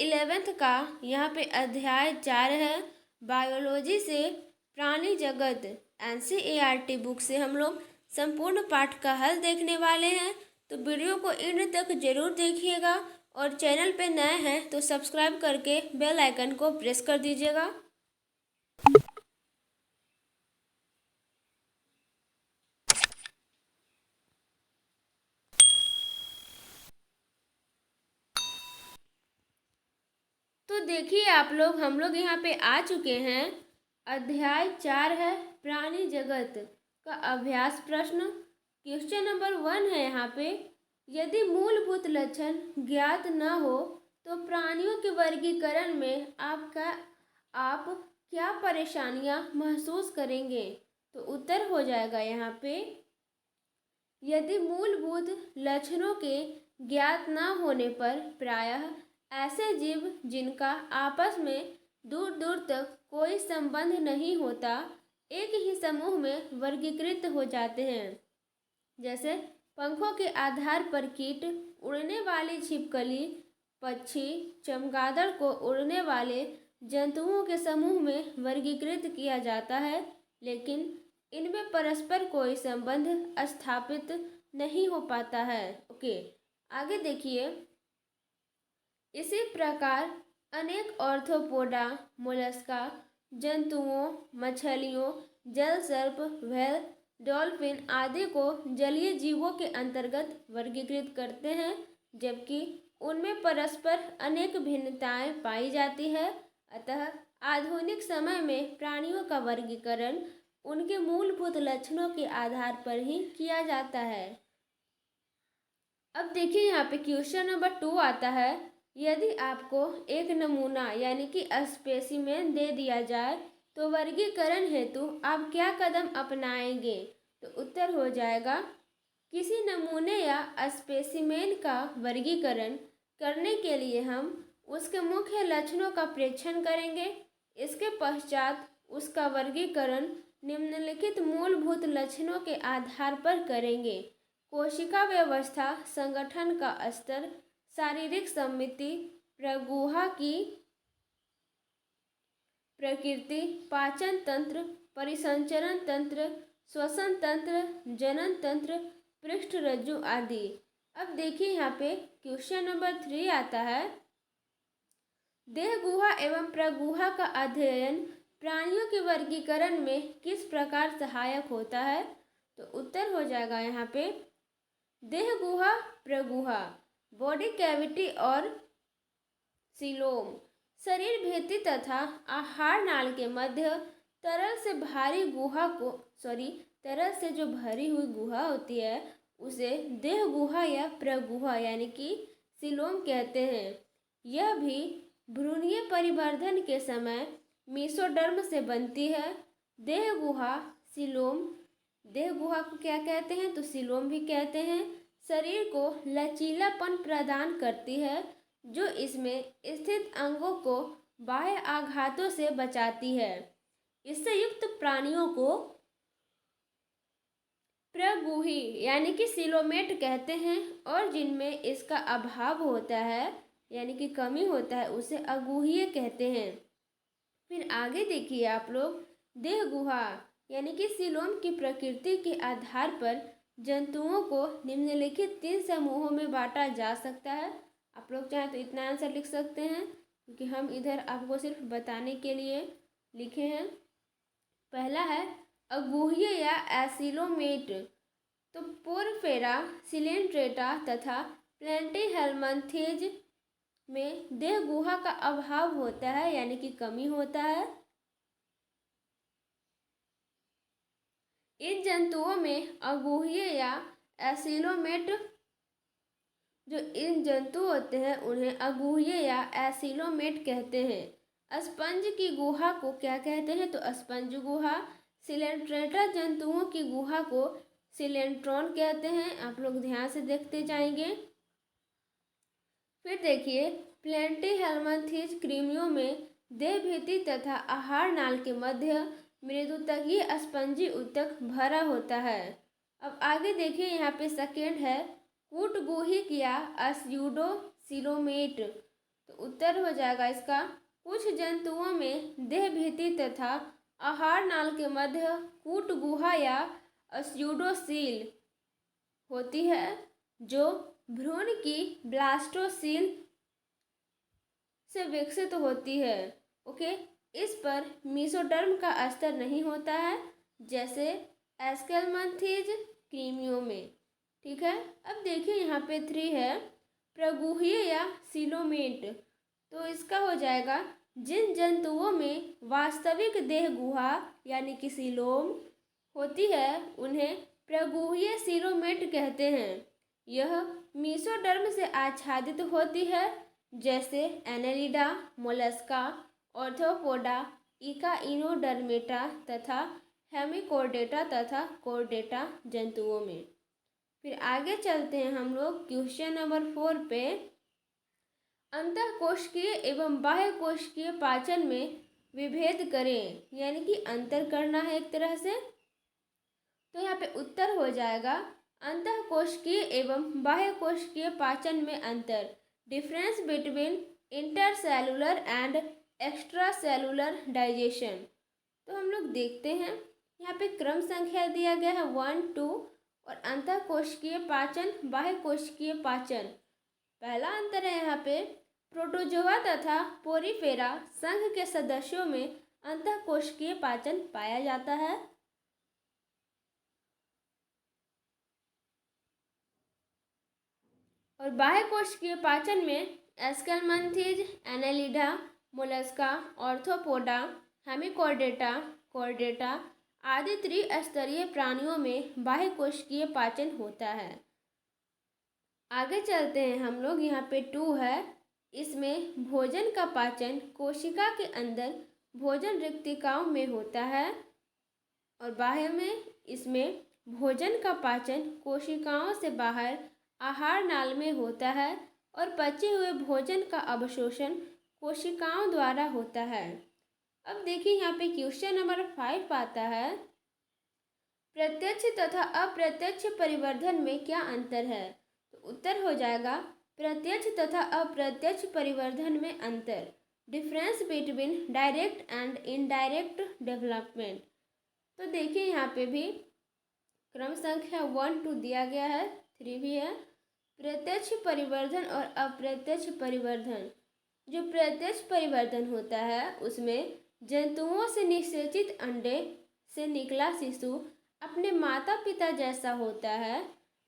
11th का यहाँ पे अध्याय 4 है, बायोलॉजी से प्राणी जगत। NCERT बुक से हम लोग संपूर्ण पाठ का हल देखने वाले हैं, तो वीडियो को एंड तक जरूर देखिएगा और चैनल पे नए हैं तो सब्सक्राइब करके बेल आइकन को प्रेस कर दीजिएगा। तो देखिए आप लोग, हम लोग यहाँ पे आ चुके हैं। अध्याय 4 है प्राणी जगत का अभ्यास प्रश्न। क्वेश्चन नंबर 1 है यहाँ पे, यदि मूलभूत लक्षण ज्ञात न हो तो प्राणियों के वर्गीकरण में आप क्या परेशानियां महसूस करेंगे। तो उत्तर हो जाएगा यहाँ पे, यदि मूलभूत लक्षणों के ज्ञात न होने पर प्रायः ऐसे जीव जिनका आपस में दूर दूर तक कोई संबंध नहीं होता एक ही समूह में वर्गीकृत हो जाते हैं। जैसे पंखों के आधार पर कीट, उड़ने वाली छिपकली, पक्षी, चमगादड़ को उड़ने वाले जंतुओं के समूह में वर्गीकृत किया जाता है, लेकिन इनमें परस्पर कोई संबंध स्थापित नहीं हो पाता है। ओके, आगे देखिए। इसी प्रकार अनेक ऑर्थोपोडा, मोलस्का, जंतुओं, मछलियों, जल सर्प, व्हेल, डॉल्फिन आदि को जलीय जीवों के अंतर्गत वर्गीकृत करते हैं, जबकि उनमें परस्पर अनेक भिन्नताएं पाई जाती है। अतः आधुनिक समय में प्राणियों का वर्गीकरण उनके मूलभूत लक्षणों के आधार पर ही किया जाता है। अब देखिए यहाँ पे क्वेश्चन नंबर 2 आता है, यदि आपको एक नमूना यानी कि स्पेसिमेन दे दिया जाए तो वर्गीकरण हेतु आप क्या कदम अपनाएंगे। तो उत्तर हो जाएगा, किसी नमूने या स्पेसिमेन का वर्गीकरण करने के लिए हम उसके मुख्य लक्षणों का प्रेक्षण करेंगे। इसके पश्चात उसका वर्गीकरण निम्नलिखित मूलभूत लक्षणों के आधार पर करेंगे: कोशिका व्यवस्था, संगठन का स्तर, शारीरिक सममिति, प्रगुहा की प्रकृति, पाचन तंत्र, परिसंचरण तंत्र, श्वसन तंत्र, जनन तंत्र, पृष्ठरज्जु आदि। अब देखिए यहाँ पे क्वेश्चन नंबर 3 आता है, देह गुहा एवं प्रगुहा का अध्ययन प्राणियों के वर्गीकरण में किस प्रकार सहायक होता है। तो उत्तर हो जाएगा यहाँ पे, देह गुहा, प्रगुहा, बॉडी कैविटी और सीलोम, शरीर भित्ति तथा आहार नाल के मध्य तरल से जो भरी हुई गुहा होती है उसे देह गुहा या प्रगुहा यानी कि सीलोम कहते हैं। यह भी भ्रूणीय परिवर्धन के समय मेसोडर्म से बनती है। देह गुहा को क्या कहते हैं, तो सीलोम भी कहते हैं। शरीर को लचीलापन प्रदान करती है, जो इसमें स्थित अंगों को बाह्य आघातों से बचाती है। इससे युक्त प्राणियों को प्रगुही यानी कि सीलोमेट कहते हैं, और जिनमें इसका अभाव होता है यानी कि कमी होता है उसे अगुहीय कहते हैं। फिर आगे देखिए आप लोग, देह गुहा यानी कि सीलोम की प्रकृति के आधार पर जंतुओं को निम्नलिखित 3 समूहों में बांटा जा सकता है। आप लोग चाहें तो इतना आंसर लिख सकते हैं, क्योंकि हम इधर आपको सिर्फ बताने के लिए लिखे हैं। पहला है अगुहीय या एसिलोमेट। तो पोरफेरा, सिलेंट्रेटा तथा प्लेंटीहेल्मंथेज में देह गुहा का अभाव होता है यानी कि कमी होता है। इन जंतुओं में अगुहीय या एसिलोमेट, जो इन जंतु होते हैं उन्हें अगुहीय या एसिलोमेट कहते हैं। स्पंज की गुहा को क्या कहते हैं, तो स्पंज गुहा। सिलेंट्रेटा जंतुओं की गुहा को सिलेंट्रॉन कहते हैं। आप लोग ध्यान से देखते जाएंगे। फिर देखिए, प्लेंटीहेल्मंथेज कृमियों में देह भित्ति तथा आहार नाल के मध्य मृदुतकीय स्पंजी ऊतक भरा होता है। अब आगे देखिए, यहाँ पे सेकेंड है कूटगुहिक या अस्यूडोसिलोमेट। तो उत्तर हो जाएगा इसका, कुछ जंतुओं में देह भित्ति तथा आहार नाल के मध्य कूट गुहा या स्यूडोसील होती है, जो भ्रूण की ब्लास्टोसील से विकसित होती है। ओके, इस पर मीसोडर्म का स्तर नहीं होता है, जैसे एस्केलमंथीज क्रीमियों में। ठीक है, अब देखिए यहाँ पे 3 है, प्रगुहीय या सिलोमेट। तो इसका हो जाएगा, जिन जंतुओं में वास्तविक देह गुहा यानी कि सिलोम होती है उन्हें प्रगुहीय सिलोमेट कहते हैं। यह मीसोडर्म से आच्छादित होती है, जैसे एनेलिडा, मोलस्का, ऑर्थोपोडा, इकाइनोडर्मेटा तथा हेमिकोर्डेटा तथा कोर्डेटा जंतुओं में। फिर आगे चलते हैं हम लोग क्वेश्चन नंबर 4 पे। अंतःकोशिकीय एवं बाह्य कोशिकीय पाचन में विभेद करें, यानी कि अंतर करना है एक तरह से। तो यहाँ पे उत्तर हो जाएगा, अंतःकोशिकीय एवं बाह्य कोशिकीय पाचन में अंतर, difference between intercellular and extra cellular digestion. तो हम लोग देखते हैं, यहाँ पे क्रम संख्या दिया गया है 1, 2 और अंतःकोशिकीय पाचन, बाह्य कोशिकीय पाचन। पहला अंतर है यहाँ पे, प्रोटोजोआ तथा पोरीफेरा संघ के सदस्यों में अंतःकोशिकीय पाचन पाया जाता है। और बाह्य कोशिकीय पाचन में एस्केलमंथीज, एनेलिडा, मोलस्का, ऑर्थोपोडा, हेमिकोर्डेटा, कोर्डेटा आदि त्रिस्तरीय प्राणियों में बाह्य कोशिकीय पाचन होता है। आगे चलते हैं हम लोग, यहाँ पे 2 है, इसमें भोजन का पाचन कोशिका के अंदर भोजन रिक्तिकाओं में होता है, और बाह्य में इसमें भोजन का पाचन कोशिकाओं से बाहर आहार नाल में होता है, और पचे हुए भोजन का अवशोषण कोशिकाओं द्वारा होता है। अब देखिए यहाँ पे क्वेश्चन नंबर 5 आता है, प्रत्यक्ष तथा अप्रत्यक्ष परिवर्धन में क्या अंतर है। तो उत्तर हो जाएगा, प्रत्यक्ष तथा अप्रत्यक्ष परिवर्धन में अंतर, difference between direct and indirect development. तो देखिए यहाँ पे भी क्रम संख्या 1, 2 दिया गया है, 3 भी है। प्रत्यक्ष परिवर्धन और अप्रत्यक्ष परिवर्धन, जो प्रत्यक्ष परिवर्धन होता है उसमें जंतुओं से निषेचित अंडे से निकला शिशु अपने माता पिता जैसा होता है।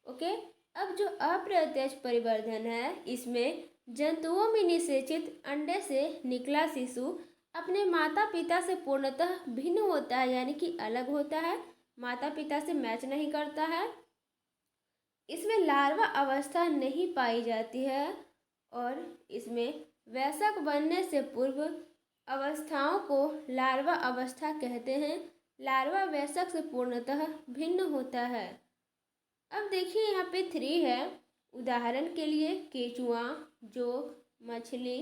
ओके, अब जो अप्रत्यक्ष परिवर्धन है, इसमें जंतुओं में निषेचित अंडे से निकला शिशु अपने माता पिता से पूर्णतः भिन्न होता है, यानी कि अलग होता है, माता पिता से मैच नहीं करता है। इसमें लार्वा अवस्था नहीं पाई जाती है, और इसमें वयस्क बनने से पूर्व अवस्थाओं को लार्वा अवस्था कहते हैं। लार्वा वयस्क से पूर्णतः भिन्न होता है। अब देखिए यहाँ पे 3 है, उदाहरण के लिए केचुआ, जोक, मछली,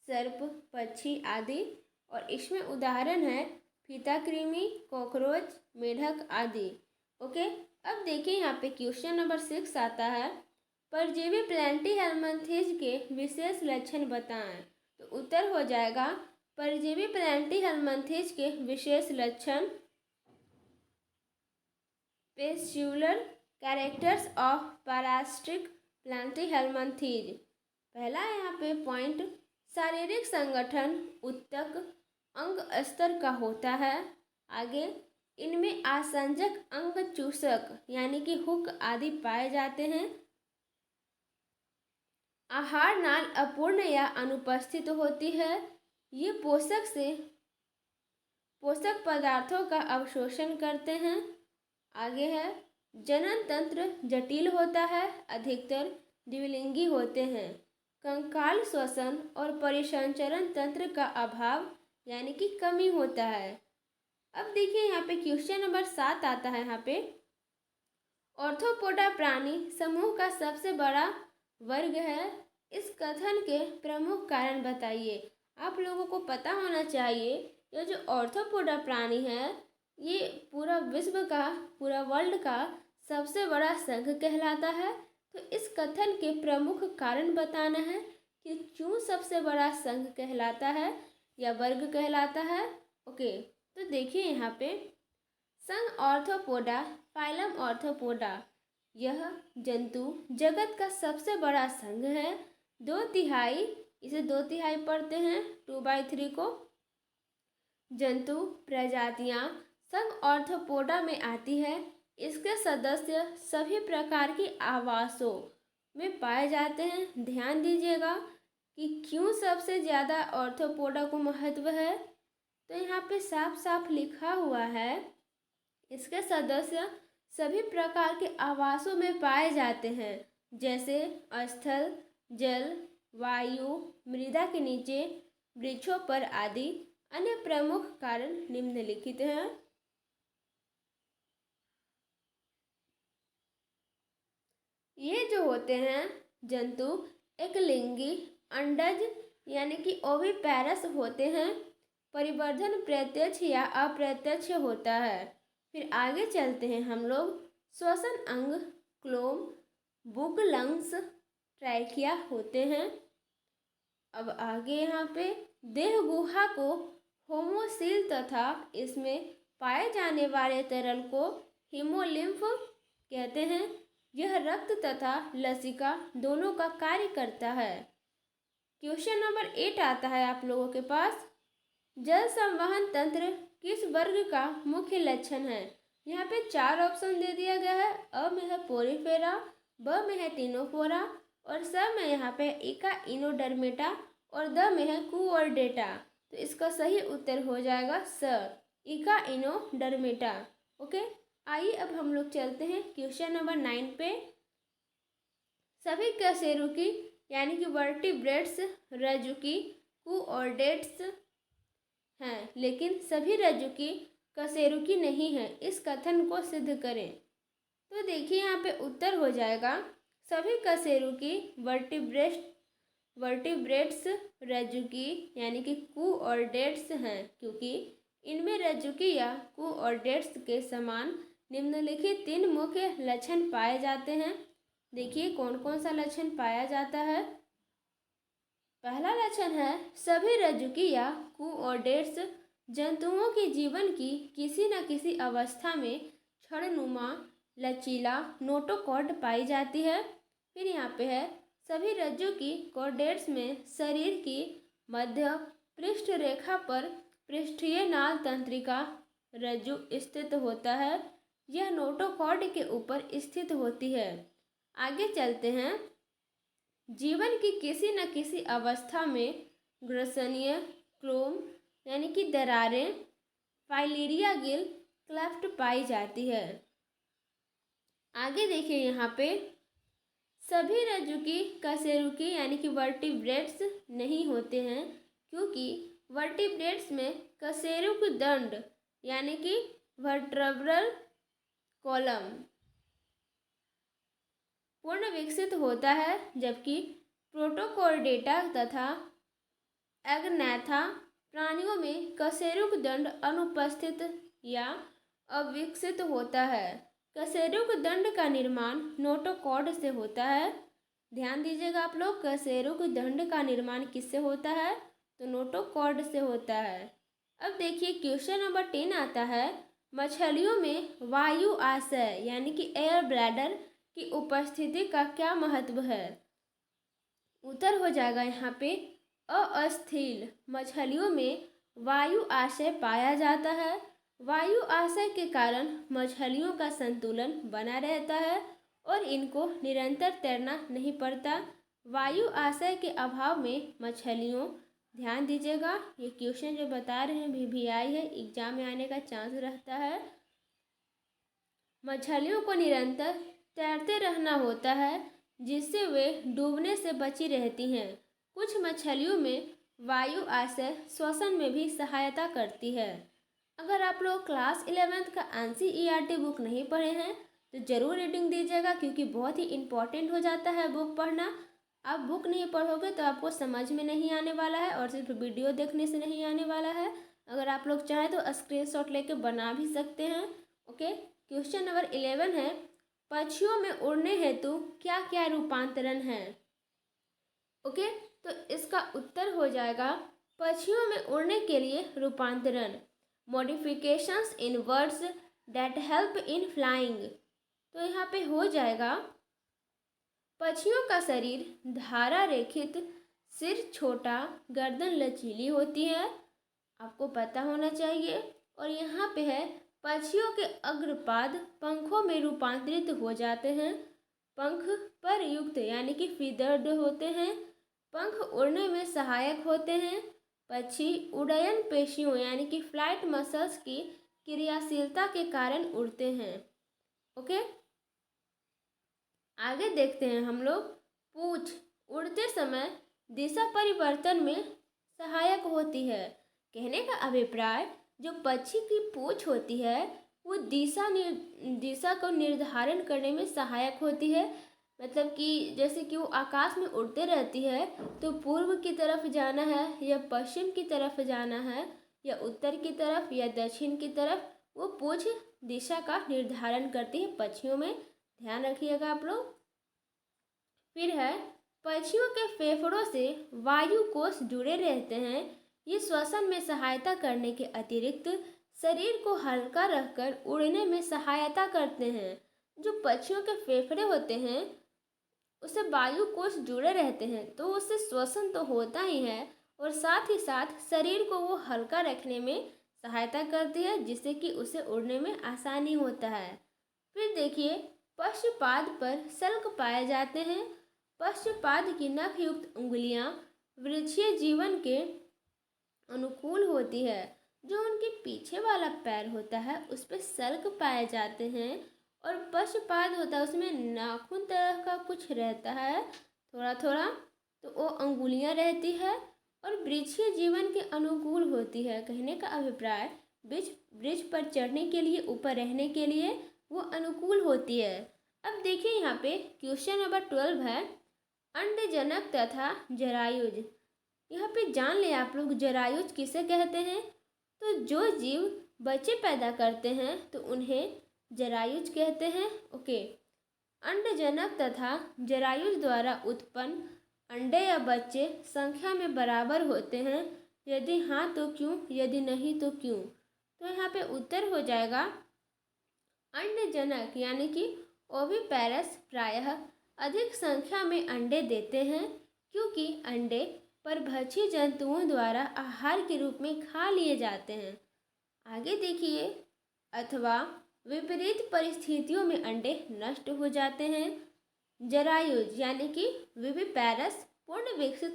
सर्प, पक्षी आदि, और इसमें उदाहरण है फीताकृमि, कॉकरोच, मेढक आदि। ओके, अब देखिए यहाँ पे क्वेश्चन नंबर 6 आता है, परजीवी प्लैंटीहेल्मिन्थेज के विशेष लक्षण बताएं। तो उत्तर हो जाएगा, परजीवी प्लैंटीहेल्मिन्थेज के विशेष लक्षण, पेस्ट्यूलर कैरेक्टर्स ऑफ पैरासिटिक प्लैंटीहेल्मिन्थेज। पहला यहाँ पे पॉइंट, शारीरिक संगठन उत्तक अंग स्तर का होता है। आगे, इनमें आसंजक अंग चूसक यानी कि हुक आदि पाए जाते हैं। आहार नाल अपूर्ण या अनुपस्थित होती है। ये पोषक पदार्थों का अवशोषण करते हैं। आगे है, जनन तंत्र जटिल होता है, अधिकतर द्विलिंगी होते हैं। कंकाल श्वसन और परिसंचरण तंत्र का अभाव यानी कि कमी होता है। अब देखिए यहाँ पे क्वेश्चन नंबर 7 आता है। यहाँ पे ऑर्थोपोडा प्राणी समूह का सबसे बड़ा वर्ग है। इस कथन के प्रमुख कारण बताइए। आप लोगों को पता होना चाहिए, ये जो ऑर्थोपोडा प्राणी है, ये पूरा विश्व का, पूरा वर्ल्ड का सबसे बड़ा संघ कहलाता है। तो इस कथन के प्रमुख कारण बताना है कि क्यों सबसे बड़ा संघ कहलाता है या वर्ग कहलाता है। ओके, तो देखिए यहाँ पे संघ ऑर्थोपोडा, फाइलम ऑर्थोपोडा, यह जंतु जगत का सबसे बड़ा संघ है। 2/3, इसे 2/3 पढ़ते हैं 2/3 को। जंतु प्रजातियां संघ ऑर्थोपोडा में आती है। इसके सदस्य सभी प्रकार की आवासों में पाए जाते हैं। ध्यान दीजिएगा कि क्यों सबसे ज़्यादा ऑर्थोपोडा को महत्व है, तो यहाँ पे साफ साफ लिखा हुआ है इसके सदस्य सभी प्रकार के आवासों में पाए जाते हैं, जैसे स्थल, जल, वायु, मृदा के नीचे, वृक्षों पर आदि। अन्य प्रमुख कारण निम्नलिखित हैं। ये जो होते हैं जंतु एकलिंगी, अंडज यानी कि ओविपैरस होते हैं। परिवर्धन प्रत्यक्ष या अप्रत्यक्ष होता है। फिर आगे चलते हैं हम लोग। श्वसन अंग क्लोम, बुक, लंग्स, ट्रैकिया होते हैं। अब आगे यहाँ पे देह गुहा को होमोसील तथा इसमें पाए जाने वाले तरल को हीमोलिम्फ कहते हैं। यह रक्त तथा लसिका दोनों का कार्य करता है। क्वेश्चन नंबर 8 आता है आप लोगों के पास। जल संवहन तंत्र किस वर्ग का मुख्य लक्षण है। यहाँ पे 4 ऑप्शन दे दिया गया है। अ में है पोरिफेरा, ब में है टिनोफोरा और स में यहाँ पे इका इनोडर्मेटा और द में है कुओर्डेटा। तो इसका सही उत्तर हो जाएगा स, इका इनोडर्मेटा। ओके, आइए अब हम लोग चलते हैं क्वेश्चन नंबर 9 पे। सभी कशेरुकी यानी कि वर्टिब्रेट्स रज्जुकी कुओर्डेट्स हैं, लेकिन सभी रज्जुकी कशेरुकी नहीं है। इस कथन को सिद्ध करें। तो देखिए यहाँ पे उत्तर हो जाएगा सभी कशेरुकी वर्टिब्रेट्स रज्जुकी यानी कि कुओर्डेट्स हैं, क्योंकि इनमें रज्जुकी या कुओर्डेट्स के समान निम्नलिखित 3 मुख्य लक्षण पाए जाते हैं। देखिए कौन कौन सा लक्षण पाया जाता है। पहला लक्षण है सभी रज्जुकी या कुओर्डेट्स जंतुओं के जीवन की किसी न किसी अवस्था में क्षणनुमा लचीला नोटोकॉर्ड पाई जाती है। फिर यहाँ पे है सभी रज्जुकी कॉर्डेट्स में शरीर की मध्य पृष्ठ रेखा पर पृष्ठीय नाल तंत्रिका रज्जु स्थित होता है। यह नोटोकॉर्ड के ऊपर स्थित होती है। आगे चलते हैं। जीवन की किसी न किसी अवस्था में ग्रसनीय क्रोम यानी कि दरारें फाइलेरिया गिल क्लेफ्ट पाई जाती है। आगे देखिए यहाँ पे सभी रज्जुकी कशेरुकी यानी कि वर्टिब्रेट्स नहीं होते हैं, क्योंकि वर्टिब्रेट्स में कशेरुक दंड यानी कि वर्टेब्रल कॉलम पूर्ण विकसित होता है, जबकि प्रोटोकॉर्डेटा तथा एग्नैथा प्राणियों में कशेरुक दंड अनुपस्थित या अविकसित होता है। कशेरुक दंड का निर्माण नोटोकॉर्ड से होता है। ध्यान दीजिएगा आप लोग, कशेरुक दंड का निर्माण किससे होता है, तो नोटोकॉर्ड से होता है। अब देखिए क्वेश्चन नंबर 10 आता है। मछलियों में वायु आशय यानी कि एयर ब्लैडर की उपस्थिति का क्या महत्व है। उत्तर हो जाएगा यहाँ पे अस्थिल मछलियों में वायु आशय पाया जाता है। वायु आशय के कारण मछलियों का संतुलन बना रहता है और इनको निरंतर तैरना नहीं पड़ता। वायु आशय के अभाव में मछलियों, ध्यान दीजिएगा ये क्वेश्चन जो बता रहे हैं VVI है, एग्जाम में आने का चांस रहता है। मछलियों को निरंतर तैरते रहना होता है, जिससे वे डूबने से बची रहती हैं। कुछ मछलियों में वायु आशय श्वसन में भी सहायता करती है। अगर आप लोग क्लास 11th का NCERT बुक नहीं पढ़े हैं तो ज़रूर रीडिंग दीजिएगा, क्योंकि बहुत ही इम्पॉर्टेंट हो जाता है बुक पढ़ना। आप बुक नहीं पढ़ोगे तो आपको समझ में नहीं आने वाला है और सिर्फ वीडियो देखने से नहीं आने वाला है। अगर आप लोग चाहें तो स्क्रीनशॉट लेके बना भी सकते हैं। ओके, क्वेश्चन नंबर 11 है पक्षियों में उड़ने हेतु क्या क्या रूपांतरण है। ओके, तो इसका उत्तर हो जाएगा पक्षियों में उड़ने के लिए रूपांतरण, modifications in words that help in flying. तो यहाँ पे हो जाएगा पक्षियों का शरीर धारा रेखित, सिर छोटा, गर्दन लचीली होती है, आपको पता होना चाहिए। और यहाँ पे है पक्षियों के अग्रपाद पंखों में रूपांतरित हो जाते हैं, पंख पर युक्त यानी कि फीदर्ड होते हैं, पंख उड़ने में सहायक होते हैं, पक्षी उड्डयन पेशियों यानी कि फ्लाइट मसल्स की क्रियाशीलता के कारण उड़ते हैं। ओके, आगे देखते हैं हम लोग। पूंछ उड़ते समय दिशा परिवर्तन में सहायक होती है। कहने का अभिप्राय, जो पक्षी की पूंछ होती है वो दिशा को निर्धारण करने में सहायक होती है। मतलब कि जैसे कि वो आकाश में उड़ते रहती है तो पूर्व की तरफ जाना है या पश्चिम की तरफ जाना है या उत्तर की तरफ या दक्षिण की तरफ, वो पूंछ दिशा का निर्धारण करती है पक्षियों में, ध्यान रखिएगा आप लोग। फिर है पक्षियों के फेफड़ों से वायु कोश जुड़े रहते हैं। ये श्वसन में सहायता करने के अतिरिक्त शरीर को हल्का रखकर उड़ने में सहायता करते हैं। जो पक्षियों के फेफड़े होते हैं उससे वायु कोश जुड़े रहते हैं तो उससे श्वसन तो होता ही है और साथ ही साथ शरीर को वो हल्का रखने में सहायता करती है, जिससे कि उसे उड़ने में आसानी होता है। फिर देखिए पक्षपाद पर सल्क पाए जाते हैं। पक्षपाद की नख युक्त उंगलियां वृक्षीय जीवन के अनुकूल होती है। जो उनके पीछे वाला पैर होता है उस पर सल्क पाए जाते हैं और पक्षपाद होता है उसमें नाखून तरह का कुछ रहता है थोड़ा थोड़ा, तो वो अंगुलियां रहती है और वृक्षीय जीवन के अनुकूल होती है। कहने का अभिप्राय, वृक्ष पर चढ़ने के लिए, ऊपर रहने के लिए वो अनुकूल होती है। अब देखिए यहाँ पे क्वेश्चन नंबर 12 है अंडजनक तथा जरायुज। यहाँ पे जान ले आप लोग जरायुज किसे कहते हैं। तो जो जीव बच्चे पैदा करते हैं तो उन्हें जरायुज कहते हैं। ओके, अंडजनक तथा जरायुज द्वारा उत्पन्न अंडे या बच्चे संख्या में बराबर होते हैं, यदि हाँ तो क्यों, यदि नहीं तो क्यों। तो यहाँ पे उत्तर हो जाएगा अंडजनक यानी कि ओविपेरस प्रायः अधिक संख्या में अंडे देते हैं, क्योंकि अंडे परभक्षी जंतुओं द्वारा आहार के रूप में खा लिए जाते हैं। आगे देखिए, अथवा विपरीत परिस्थितियों में अंडे नष्ट हो जाते हैं। जरायुज यानी कि विविपेरस पूर्ण विकसित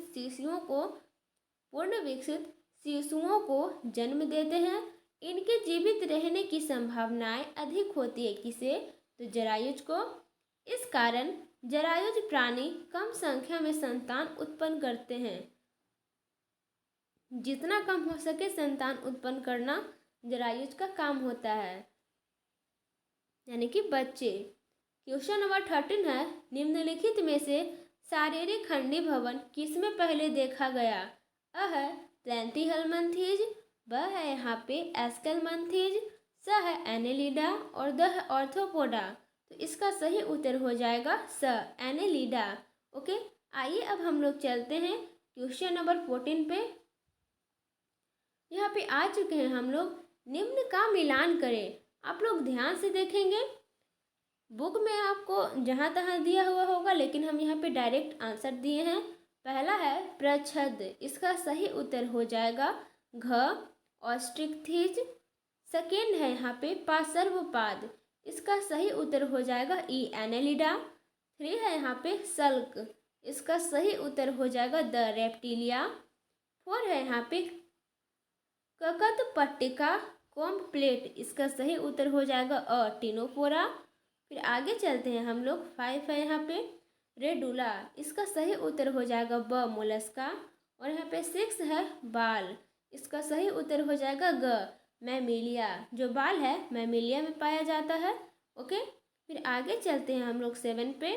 शिशुओं को जन्म देते हैं। इनके जीवित रहने की संभावनाएं अधिक होती है, किसे, तो जरायुज को। इस कारण जरायुज प्राणी कम संख्या में संतान उत्पन्न करते हैं। जितना कम हो सके संतान उत्पन्न करना जरायुज का काम होता है, यानी कि बच्चे। क्वेश्चन नंबर 13 है निम्नलिखित में से शारीरिक खंडीभवन किसमें पहले देखा गया। अ है प्लैंटीहेल्मिंथेज, ब है यहाँ पे एस्केल्मंथेज, स है एनेलिडा और द है ऑर्थोपोडा। तो इसका सही उत्तर हो जाएगा स, एनेलिडा। ओके, आइए अब हम लोग चलते हैं क्वेश्चन नंबर 14 पे। यहाँ पे आ चुके हैं हम लोग, निम्न का मिलान करें। आप लोग ध्यान से देखेंगे, बुक में आपको जहाँ तहाँ दिया हुआ होगा लेकिन हम यहाँ पे डायरेक्ट आंसर दिए हैं। पहला है प्रच्छद, इसका सही उत्तर हो जाएगा घ, ऑस्ट्रिक्थिज। सेकेंड है यहाँ पे पार्श्वपाद, इसका सही उत्तर हो जाएगा ई, एनेलिडा। 3 है यहाँ पे सल्क, इसका सही उत्तर हो जाएगा द, रेप्टिलिया। 4 है यहाँ पे ककत पट्टिका कॉम्प्लेट, इसका सही उत्तर हो जाएगा अ, टिनोफोरा। फिर आगे चलते हैं हम लोग। 5 है यहाँ पे रेडुला, इसका सही उत्तर हो जाएगा ब, मोलस्का। और यहाँ पे 6 है बाल, इसका सही उत्तर हो जाएगा ग, मैमिलिया। जो बाल है मैमिलिया में पाया जाता है। ओके, फिर आगे चलते हैं हम लोग 7 पे।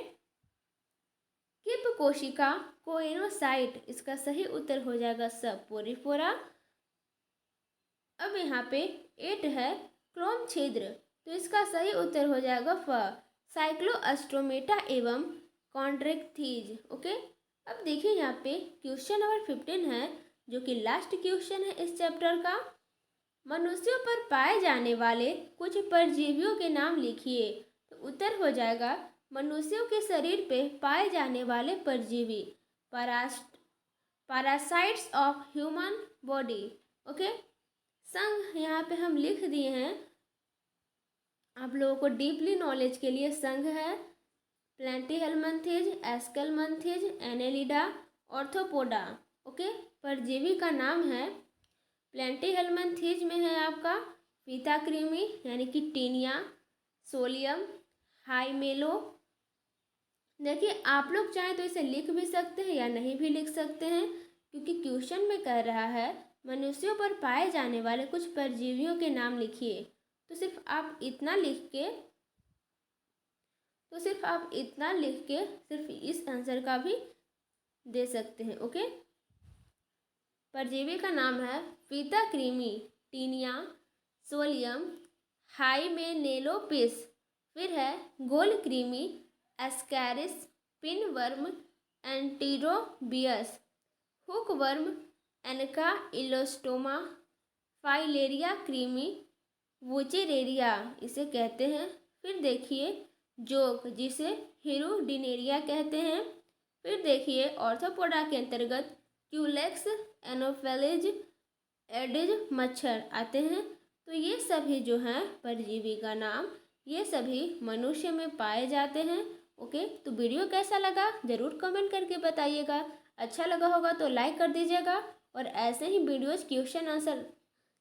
किप कोशिका कोइनोसाइट, इसका सही उत्तर हो जाएगा स, पोरिफोरा। अब यहाँ पे 8 है क्रोम छिद्र, तो इसका सही उत्तर हो जाएगा फ, साइक्लोअस्ट्रोमेटा एवं कॉन्ड्रेक्थीज। ओके, अब देखिए यहाँ पे क्वेश्चन नंबर 15 है, जो कि लास्ट क्वेश्चन है इस चैप्टर का। मनुष्यों पर पाए जाने वाले कुछ परजीवियों के नाम लिखिए। तो उत्तर हो जाएगा मनुष्यों के शरीर पे पाए जाने वाले परजीवी, parasites of human body. Okay, संघ यहाँ पे हम लिख दिए हैं आप लोगों को डीपली नॉलेज के लिए। संघ है प्लेंटीहेलमिंथेज, एस्केलमंथेज, एनेलिडा, ऑर्थोपोडा। ओके, परजीवी का नाम है प्लेंटीहेलमिंथेज में है आपका फीता कृमि यानी कि टीनिया, सोलियम, हाइमेलो। देखिए आप लोग चाहें तो इसे लिख भी सकते हैं या नहीं भी लिख सकते हैं, क्योंकि क्वेश्चन में कह रहा है मनुष्यों पर पाए जाने वाले कुछ परजीवियों के नाम लिखिए। तो सिर्फ आप इतना लिख के सिर्फ इस आंसर का भी दे सकते हैं। ओके, परजीवी का नाम है फीता कृमि, टीनिया, सोलियम, हाइमेनेलोपिस, फिर है गोल कृमि, ascaris, pinworm, enterobius, hookworm, ancylostoma, filaria कृमि, वुचेरेरिया इसे कहते हैं। फिर देखिए जोक, जिसे हिरुडिनेरिया कहते हैं। फिर देखिए ऑर्थोपोडा के अंतर्गत क्यूलेक्स, एनोफेलिज, एडिज मच्छर आते हैं। तो ये सभी जो हैं परजीवी का नाम, ये सभी मनुष्य में पाए जाते हैं। ओके, तो वीडियो कैसा लगा ज़रूर कमेंट करके बताइएगा। अच्छा लगा होगा तो लाइक कर दीजिएगा, और ऐसे ही वीडियोज़ क्वेश्चन आंसर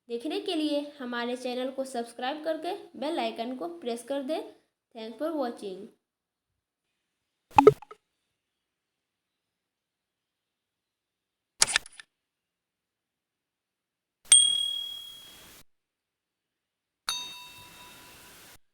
देखने के लिए हमारे चैनल को सब्सक्राइब करके बेल आइकन को प्रेस कर दें। Thanks for watching.